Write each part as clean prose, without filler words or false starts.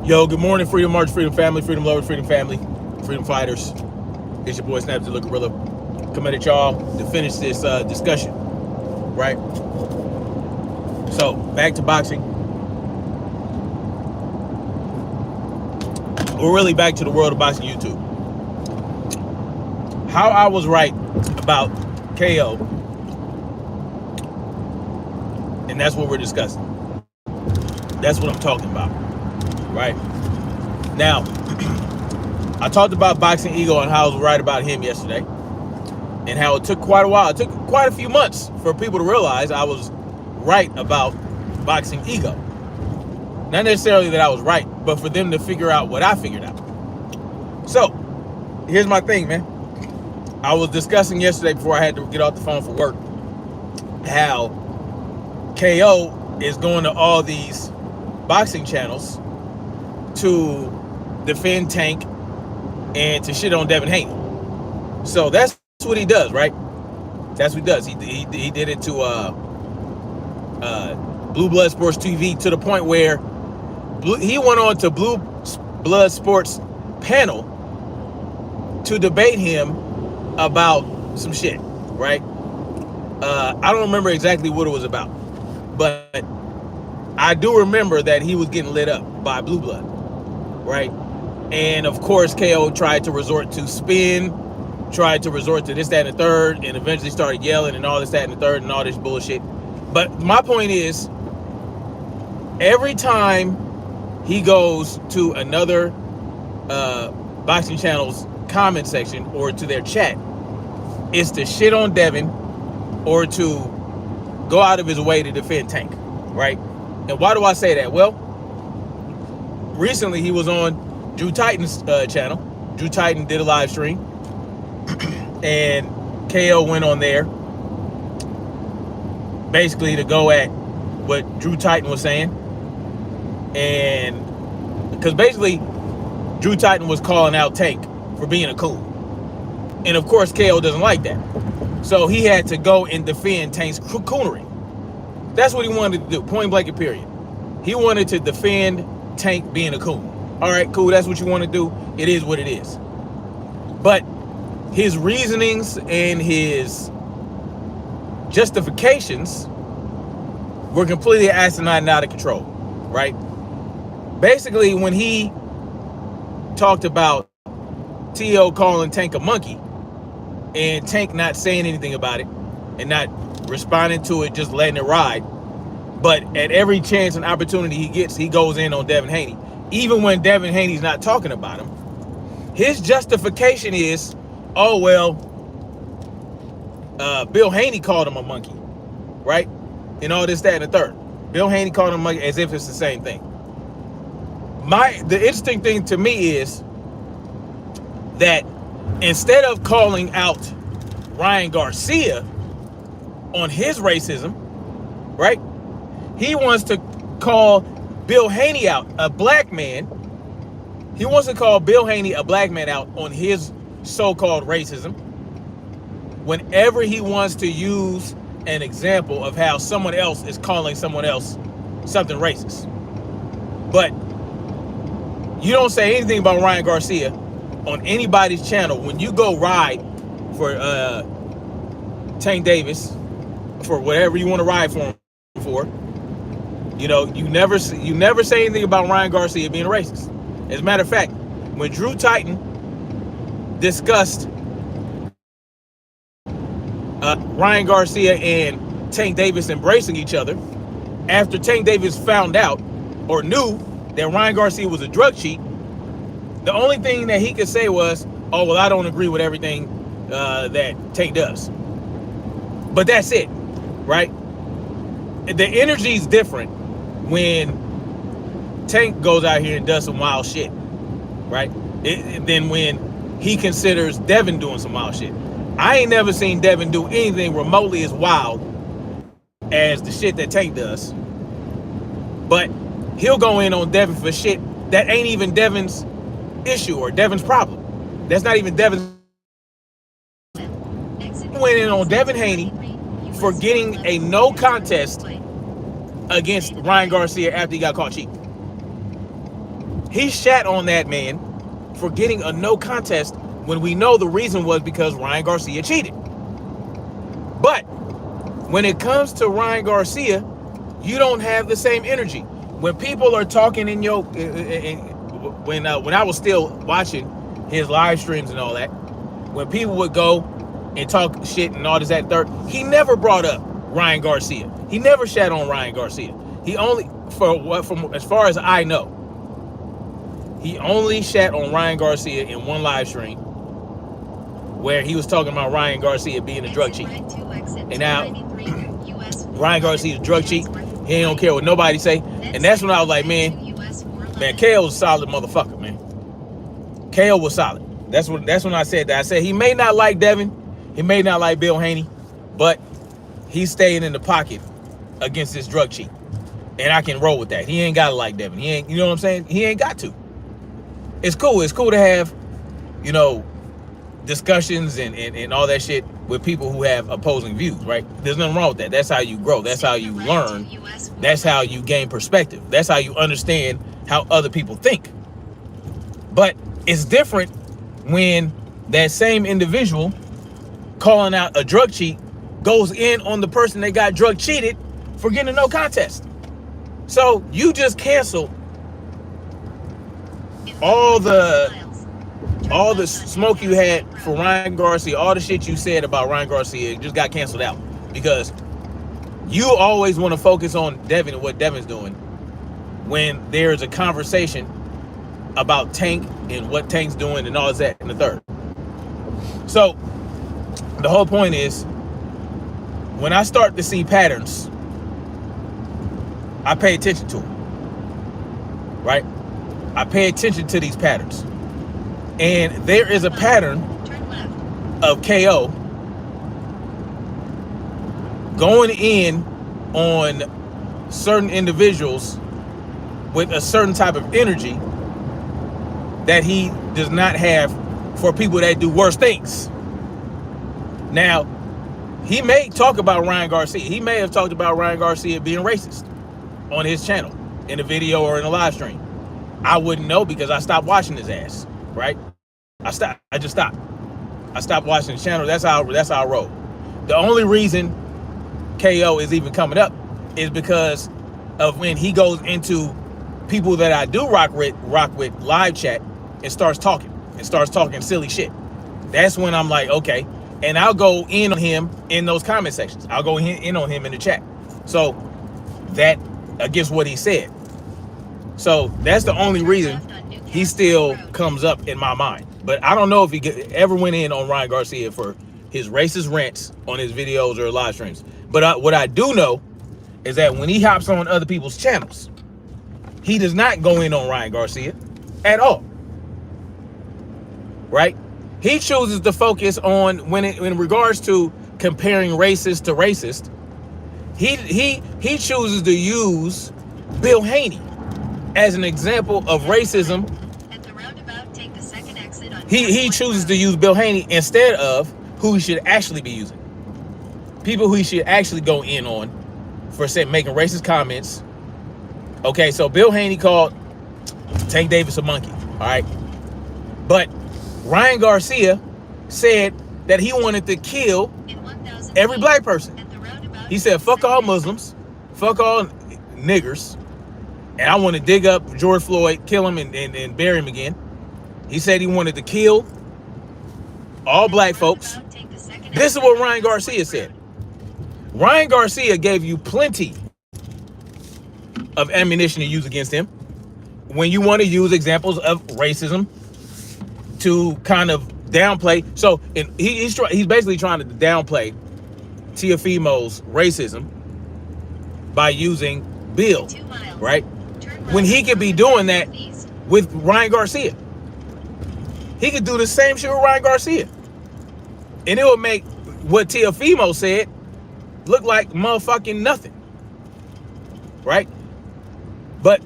Yo, good morning, Freedom March, Freedom Family, Freedom Lovers, Freedom Family, Freedom Fighters. It's your boy Snaps the Gorilla coming at y'all to finish this discussion, right? So, back to boxing. We're really back to the world of boxing YouTube. How I was right about KO, and that's what we're discussing. That's what I'm talking about, right? Now, I talked about Boxing Ego and how I was right about him yesterday, and how it took quite a while. It took quite a few months for people to realize I was right about Boxing Ego. Not necessarily that I was right, but for them to figure out what I figured out. So, here's my thing, man. I was discussing yesterday before I had to get off the phone for work how KO is going to all these boxing channels to defend Tank and to shit on Devin Haney. So that's what he does, right? That's what he does. He did it to Blue Blood Sports TV to the point where he went on to Blue Blood Sports panel to debate him about some shit, right? I don't remember exactly what it was about, but I do remember that he was getting lit up by Blue Blood, right? And of course, KO tried to resort to spin, tried to resort to this, that, and the third, and eventually started yelling and all this, that, and the third, and all this bullshit. But my point is, every time he goes to another boxing channel's comment section or to their chat, it's to shit on Devin or to go out of his way to defend Tank, right? And why do I say that? Well, recently he was on Drew Titan's channel. Drew Titan did a live stream, and KO went on there basically to go at what Drew Titan was saying. And because basically Drew Titan was calling out Tank for being a coon. And of course KO doesn't like that. So he had to go and defend Tank's coonery. That's what he wanted to do, point blank and period. He wanted to defend Tank being a coon. All right, cool, that's what you want to do. It is what it is. But his reasonings and his justifications were completely asinine and out of control, right? Basically, when he talked about T.O. calling Tank a monkey and Tank not saying anything about it and not responding to it, just letting it ride, but at every chance and opportunity he gets, he goes in on Devin Haney, even when Devin Haney's not talking about him. His justification is, oh, well, Bill Haney called him a monkey, right? And all this, that, and the third. Bill Haney called him a monkey as if it's the same thing. The interesting thing to me is that instead of calling out Ryan Garcia on his racism, right, he wants to call Bill Haney out, a black man. He wants to call Bill Haney, a black man, out on his so-called racism whenever he wants to use an example of how someone else is calling someone else something racist. But you don't say anything about Ryan Garcia on anybody's channel when you go ride for Tank Davis, for whatever you want to ride for him for. You know, you never say anything about Ryan Garcia being a racist. As a matter of fact, when Drew Titan discussed Ryan Garcia and Tank Davis embracing each other, after Tank Davis found out or knew that Ryan Garcia was a drug cheat, the only thing that he could say was, oh, well, I don't agree with everything that Tank does. But that's it, right? The energy is different when Tank goes out here and does some wild shit, right? Than when he considers Devin doing some wild shit. I ain't never seen Devin do anything remotely as wild as the shit that Tank does. But he'll go in on Devin for shit that ain't even Devin's issue or Devin's problem. That's not even Devin's. He went in on Devin Haney for getting a no contest against Ryan Garcia after he got caught cheating. He shat on that man for getting a no contest when we know the reason was because Ryan Garcia cheated. But when it comes to Ryan Garcia, you don't have the same energy. When people are talking in your, when I was still watching his live streams and all that, when people would go and talk shit and all this, that, third, he never brought up Ryan Garcia. He never shat on Ryan Garcia. He only, from as far as I know, he only shat on Ryan Garcia in one live stream where he was talking about Ryan Garcia being a drug cheat. And now Ryan Garcia's a drug cheat. He don't care what nobody say. And that's when I was like, man, KO was a solid motherfucker, man. KO was solid. That's when I said that. I said he may not like Devin, he may not like Bill Haney, but he's staying in the pocket against this drug cheat. And I can roll with that. He ain't gotta like Devin. He ain't, you know what I'm saying? He ain't got to. It's cool. It's cool to have, you know, discussions and all that shit with people who have opposing views, right? There's nothing wrong with that. That's how you grow. That's how you learn. That's how you gain perspective. That's how you understand how other people think. But it's different when that same individual calling out a drug cheat goes in on the person that got drug cheated for getting a no contest. So you just canceled all the smoke you had for Ryan Garcia, all the shit you said about Ryan Garcia just got canceled out because you always want to focus on Devin and what Devin's doing when there's a conversation about Tank and what Tank's doing and all that and the third. So the whole point is, when I start to see patterns, I pay attention to them, right? I pay attention to these patterns. And there is a pattern of KO going in on certain individuals with a certain type of energy that he does not have for people that do worse things. Now, he may talk about Ryan Garcia. He may have talked about Ryan Garcia being racist on his channel in a video or in a live stream. I wouldn't know because I stopped watching his ass, right? I just stopped. I stopped watching his channel. That's how I roll. The only reason KO is even coming up is because of when he goes into people that I do rock with live chat and starts talking silly shit. That's when I'm like, okay. And I'll go in on him in those comment sections. I'll go in on him in the chat. So that against what he said. So that's the only reason he still comes up in my mind. But I don't know if he ever went in on Ryan Garcia for his racist rants on his videos or live streams. But what I do know is that when he hops on other people's channels, he does not go in on Ryan Garcia at all. Right? He chooses to focus on in regards to comparing racist to racist. He chooses to use Bill Haney as an example of racism. He chooses to use Bill Haney instead of who he should actually be using. People who he should actually go in on for making racist comments. Okay, so Bill Haney called Tank Davis a monkey. All right, but Ryan Garcia said that he wanted to kill every black person. He said, fuck all Muslims, fuck all niggers, and I want to dig up George Floyd, kill him, and bury him again. He said he wanted to kill all black folks. This is what Ryan Garcia said. Ryan Garcia gave you plenty of ammunition to use against him when you want to use examples of racism to kind of downplay. So he's basically trying to downplay Teofimo's racism by using Bill, right? When he could be doing that with Ryan Garcia. He could do the same shit with Ryan Garcia. And it would make what Teofimo said look like motherfucking nothing. Right? But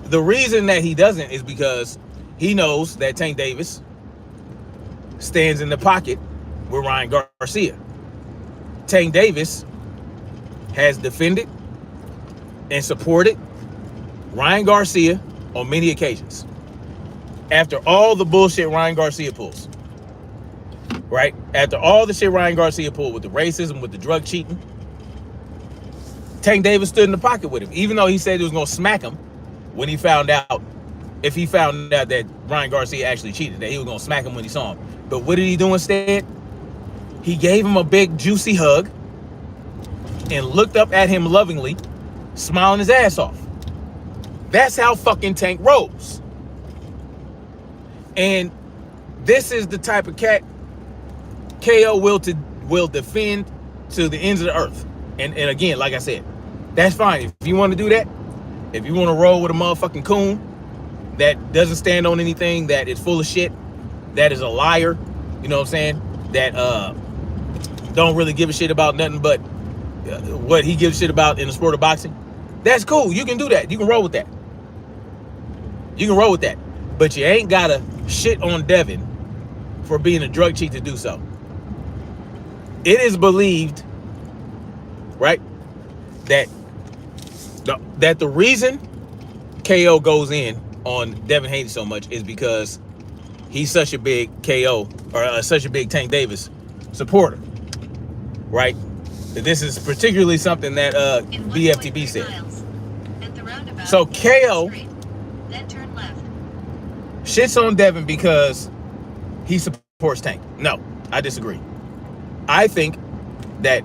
the reason that he doesn't is because he knows that Tank Davis stands in the pocket with Ryan Garcia. Tank Davis has defended and supported Ryan Garcia on many occasions. After all the bullshit Ryan Garcia pulls, right? After all the shit Ryan Garcia pulled with the racism, with the drug cheating, Tank Davis stood in the pocket with him, even though he said he was going to smack him when he found out, if he found out that Ryan Garcia actually cheated, that he was going to smack him when he saw him. But what did he do instead? He gave him a big, juicy hug and looked up at him lovingly, smiling his ass off. That's how fucking Tank rolls. And this is the type of cat KO will defend to the ends of the earth. And again, like I said, that's fine. If you want to do that, if you want to roll with a motherfucking coon that doesn't stand on anything, that is full of shit, that is a liar, you know what I'm saying, that don't really give a shit about nothing but what he gives shit about in the sport of boxing, that's cool. You can do that. You can roll with that. You can roll with that. But you ain't gotta shit on Devin for being a drug cheat to do so. It is believed, right, that the reason KO goes in on Devin Haney so much is because he's such a big KO, or such a big Tank Davis supporter, right? This is particularly something that BFTB said. So KO shits on Devin because he supports Tank. No, I disagree. I think that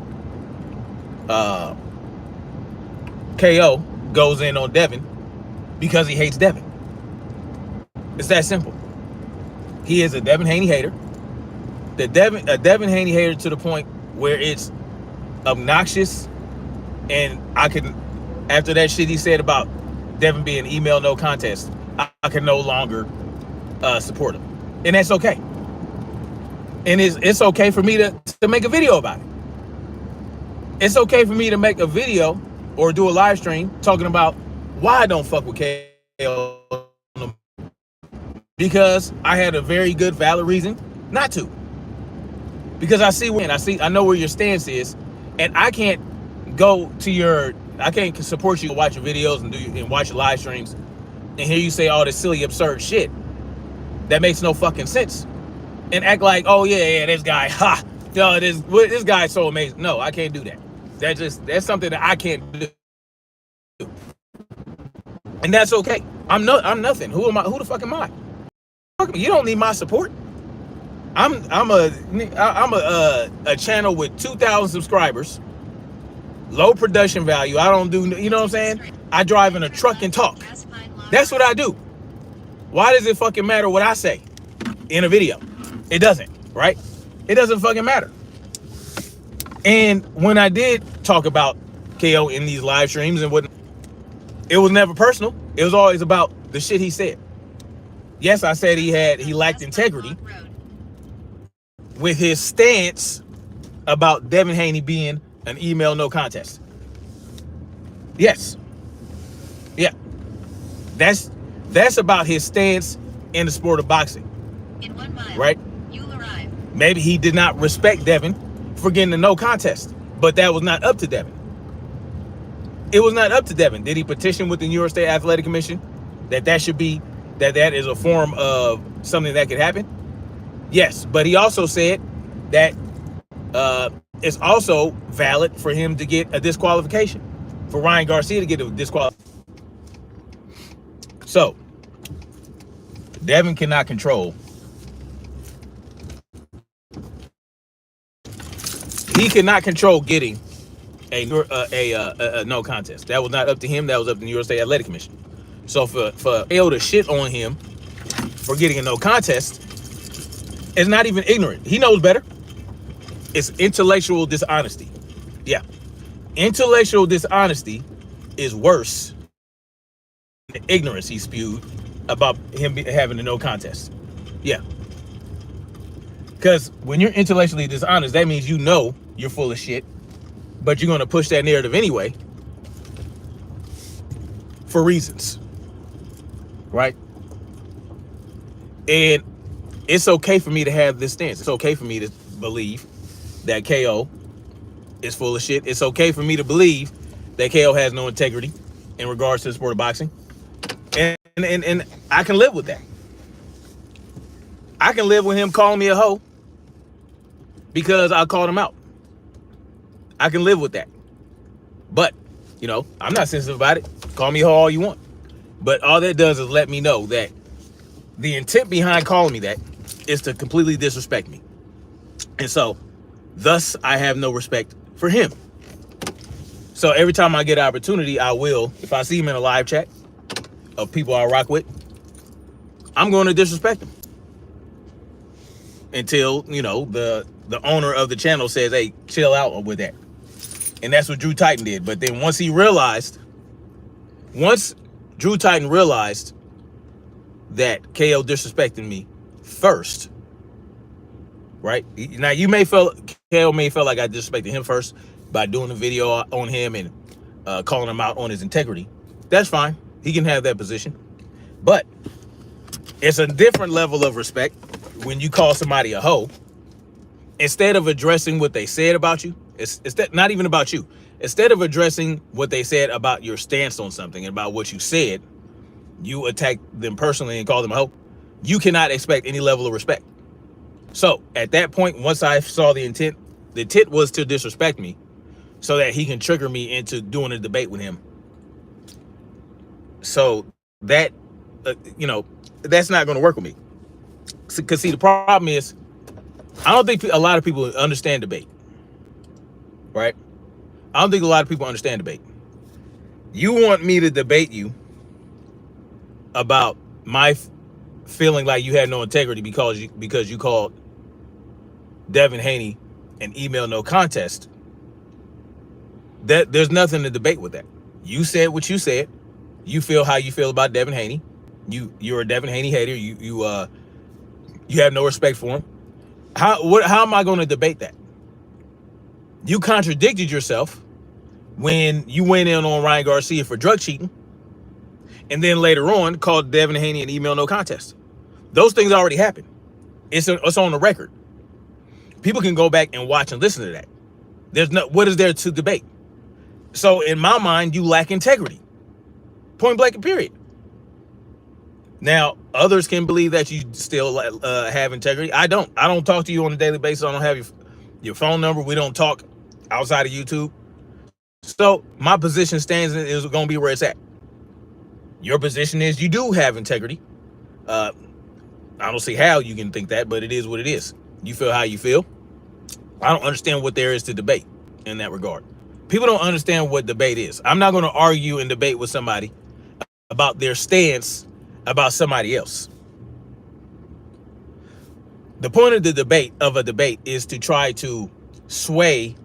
KO goes in on Devin because he hates Devin. It's that simple. He is a Devin Haney hater. A Devin Haney hater to the point where it's obnoxious, and I can, after that shit he said about Devin being email no contest, I can no longer support him, and that's okay. And it's okay for me to make a video about it. It's okay for me to make a video or do a live stream talking about why I don't fuck with KO, because I had a very good, valid reason not to. Because I know where your stance is, and I can't support you to watch your videos and watch your live streams and hear you say all this silly, absurd shit that makes no fucking sense, and act like, oh yeah, this guy, this guy's so amazing. No, I can't do that. That's something that I can't do, and that's okay. I'm nothing. Who am I? Who the fuck am I? You don't need my support. I'm a channel with 2,000 subscribers, low production value. I don't do, you know what I'm saying? I drive in a truck and talk. That's what I do. Why does it fucking matter what I say in a video? It doesn't, right? It doesn't fucking matter. And when I did talk about KO in these live streams and whatnot, it was never personal. It was always about the shit he said. Yes, I said he lacked integrity with his stance about Devin Haney being an email no contest. Yes. Yeah. That's about his stance in the sport of boxing. In 1 mile, right? You'll arrive. Maybe he did not respect Devin for getting a no contest, but that was not up to Devin. It was not up to Devin. Did he petition with the New York State Athletic Commission that that is a form of something that could happen? Yes, but he also said that it's also valid for him to get a disqualification, for Ryan Garcia to get a disqualification. So, Devin cannot control. He cannot control getting a no contest. That was not up to him. That was up to the New York State Athletic Commission. So for KO to shit on him for getting a no contest, it's not even ignorant. He knows better. It's intellectual dishonesty. Yeah. Intellectual dishonesty is worse than the ignorance he spewed about him having a no contest. Yeah. Because when you're intellectually dishonest, that means you know you're full of shit, but you're going to push that narrative anyway for reasons. Right? And it's okay for me to have this stance. It's okay for me to believe that KO is full of shit. It's okay for me to believe that KO has no integrity in regards to the sport of boxing. And and I can live with that. I can live with him calling me a hoe because I called him out. I can live with that. But, you know, I'm not sensitive about it. Call me a hoe all you want. But all that does is let me know that the intent behind calling me that is to completely disrespect me. And so, thus, I have no respect for him. So every time I get an opportunity, I will, if I see him in a live chat of people I rock with, I'm going to disrespect him. Until, you know, the owner of the channel says, hey, chill out with that. And that's what Drew Titan did. But then once Drew Titan realized that KO disrespected me first, right? Now, KO may feel like I disrespected him first by doing a video on him and calling him out on his integrity. That's fine. He can have that position. But it's a different level of respect when you call somebody a hoe. Instead of addressing what they said about you, it's not even about you. Instead of addressing what they said about your stance on something and about what you said, you attack them personally and call them a hoe. You cannot expect any level of respect. So at that point, once I saw the intent was to disrespect me so that he can trigger me into doing a debate with him. So that, you know, that's not going to work with me. Because, see, the problem is, I don't think a lot of people understand debate, right? I don't think a lot of people understand debate. You want me to debate you about my feeling like you had no integrity because you called Devin Haney an email no contest. That there's nothing to debate with that. You said what you said. You feel how you feel about Devin Haney. You're a Devin Haney hater. You have no respect for him. How am I going to debate that? You contradicted yourself when you went in on Ryan Garcia for drug cheating, and then later on called Devin Haney an email no contest. Those things already happened. It's on the record. People can go back and watch and listen to that. What is there to debate? So in my mind, you lack integrity. Point blank and period. Now, others can believe that you still have integrity. I don't. I don't talk to you on a daily basis. I don't have your phone number. We don't talk outside of YouTube. So my position stands and is going to be where it's at. Your position is you do have integrity. I don't see how you can think that, but it is what it is. You feel how you feel. I don't understand what there is to debate in that regard. People don't understand what debate is. I'm not going to argue and debate with somebody about their stance about somebody else. The point of a debate is to try to sway,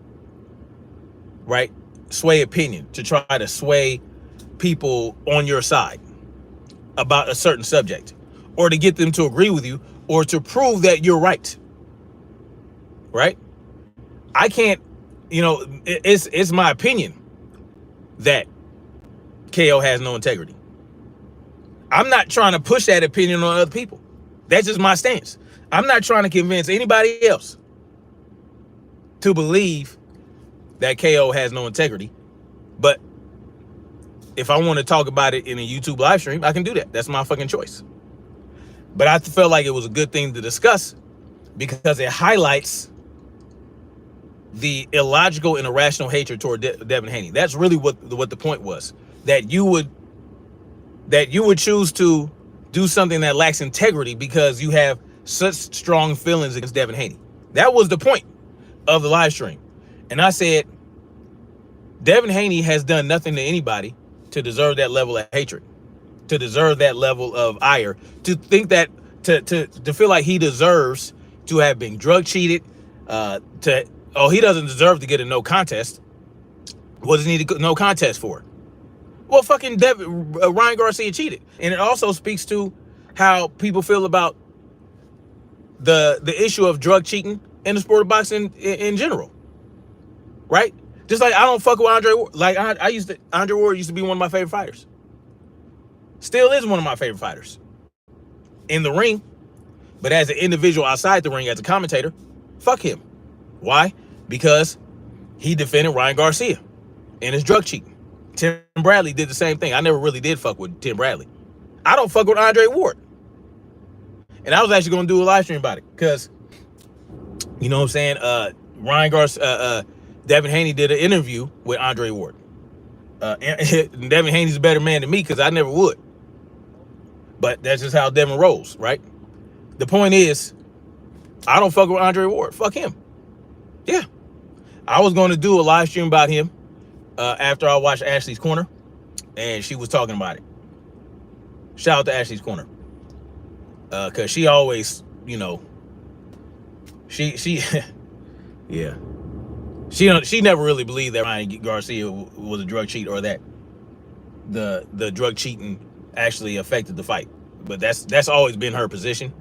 right? Sway opinion, to try to sway people on your side about a certain subject, or to get them to agree with you, or to prove that you're right. Right? I can't, you know, it's my opinion that KO has no integrity. I'm not trying to push that opinion on other people. That's just my stance. I'm not trying to convince anybody else to believe that KO has no integrity. But if I want to talk about it in a YouTube live stream, I can do that. That's my fucking choice. But I felt like it was a good thing to discuss because it highlights the illogical and irrational hatred toward Devin Haney. That's really what the point was. That you would choose to do something that lacks integrity because you have such strong feelings against Devin Haney. That was the point of the live stream. And I said, Devin Haney has done nothing to anybody to deserve that level of hatred, to deserve that level of ire, to think that, to feel like he deserves to have been drug cheated, he doesn't deserve to get a no contest. What does he need a no contest for? Well, fucking Ryan Garcia cheated. And it also speaks to how people feel about the issue of drug cheating in the sport of boxing in general. Right? Just like I don't fuck with Andre Ward. Like Andre Ward used to be one of my favorite fighters. Still is one of my favorite fighters. In the ring. But as an individual outside the ring, as a commentator, fuck him. Why? Because he defended Ryan Garcia in his drug cheating. Tim Bradley did the same thing. I never really did fuck with Tim Bradley. I don't fuck with Andre Ward. And I was actually going to do a live stream about it because, you know what I'm saying? Ryan Garcia, Devin Haney did an interview with Andre Ward. Devin Haney's a better man than me because I never would. But that's just how Devin rolls, right? The point is, I don't fuck with Andre Ward. Fuck him. Yeah. I was going to do a live stream about him after I watched Ashley's Corner, and she was talking about it. Shout out to Ashley's Corner. Because she always, you know, she yeah. She never really believed that Ryan Garcia was a drug cheat or that the drug cheating actually affected the fight. But that's always been her position.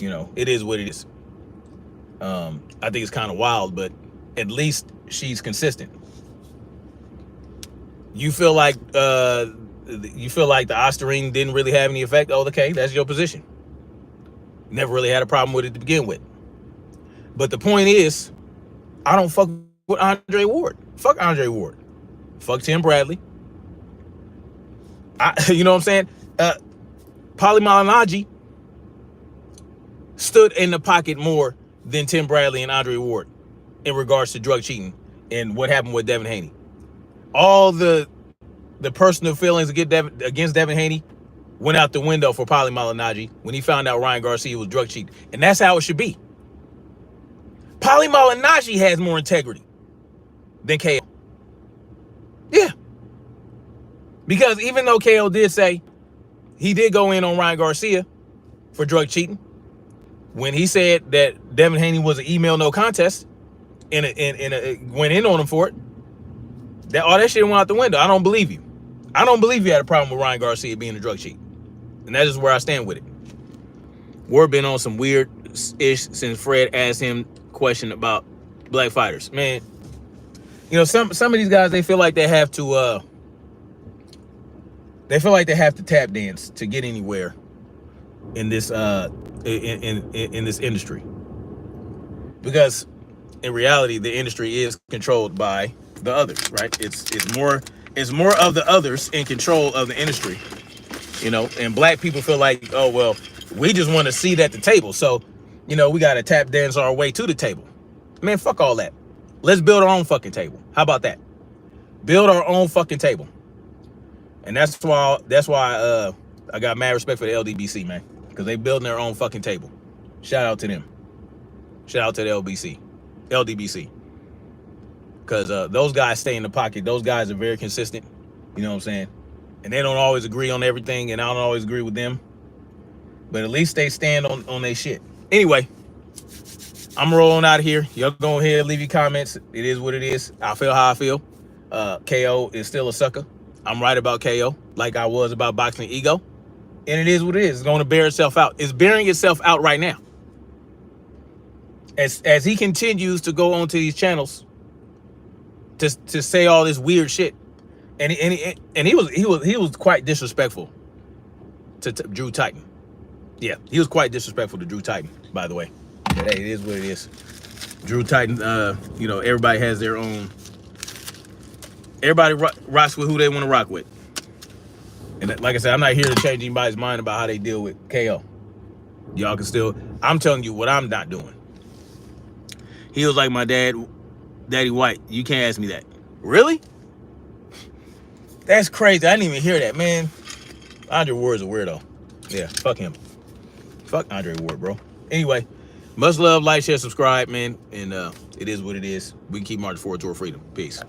You know, it is what it is. I think it's kind of wild, but at least she's consistent. You feel like the Ostarine didn't really have any effect? Oh, okay, that's your position. Never really had a problem with it to begin with. But the point is, I don't fuck with Andre Ward. Fuck Andre Ward. Fuck Tim Bradley. You know what I'm saying? Paulie Malignaggi stood in the pocket more than Tim Bradley and Andre Ward in regards to drug cheating and what happened with Devin Haney. All the personal feelings against Devin Haney went out the window for Paulie Malignaggi when he found out Ryan Garcia was drug cheating. And that's how it should be. Paulie Malignaggi has more integrity than KO. Yeah. Because even though KO did say he did go in on Ryan Garcia for drug cheating, when he said that Devin Haney was an email no contest and went in on him for it, all that shit went out the window. I don't believe you. I don't believe you had a problem with Ryan Garcia being a drug cheat. And that is where I stand with it. Ward been on some weird-ish since Fred asked him question about black fighters. Man, you know, some of these guys, they feel like they have to tap dance to get anywhere in this in this industry. Because in reality, the industry is controlled by the others, right? It's more of the others in control of the industry, you know. And black people feel like, oh well, we just want a seat at the table, so you know we got to tap dance our way to the table. Man, fuck all that. Let's build our own fucking table. How about that? Build our own fucking table. And that's why I got mad respect for the LDBC, man, because they building their own fucking table. Shout out to them. Shout out to the LDBC. Because those guys stay in the pocket. Those guys are very consistent. You know what I'm saying? And they don't always agree on everything, and I don't always agree with them. But at least they stand on their shit. Anyway, I'm rolling out of here. Y'all go ahead and leave your comments. It is what it is. I feel how I feel. KO is still a sucker. I'm right about KO, like I was about Boxing Ego. And it is what it is. It's going to bear itself out. It's bearing itself out right now. As he continues to go onto these channels to say all this weird shit, and he was quite disrespectful to Drew Titan. Yeah, he was quite disrespectful to Drew Titan, by the way. But hey, it is what it is. Drew Titan, you know, everybody has their own. Everybody rocks with who they want to rock with. And like I said, I'm not here to change anybody's mind about how they deal with KO. Y'all can still, I'm telling you what I'm not doing. He was like my dad, Daddy White. You can't ask me that. Really? That's crazy. I didn't even hear that, man. Andre Ward's a weirdo. Yeah, fuck him. Fuck Andre Ward, bro. Anyway, much love, like, share, subscribe, man. And it is what it is. We can keep marching forward toward freedom. Peace.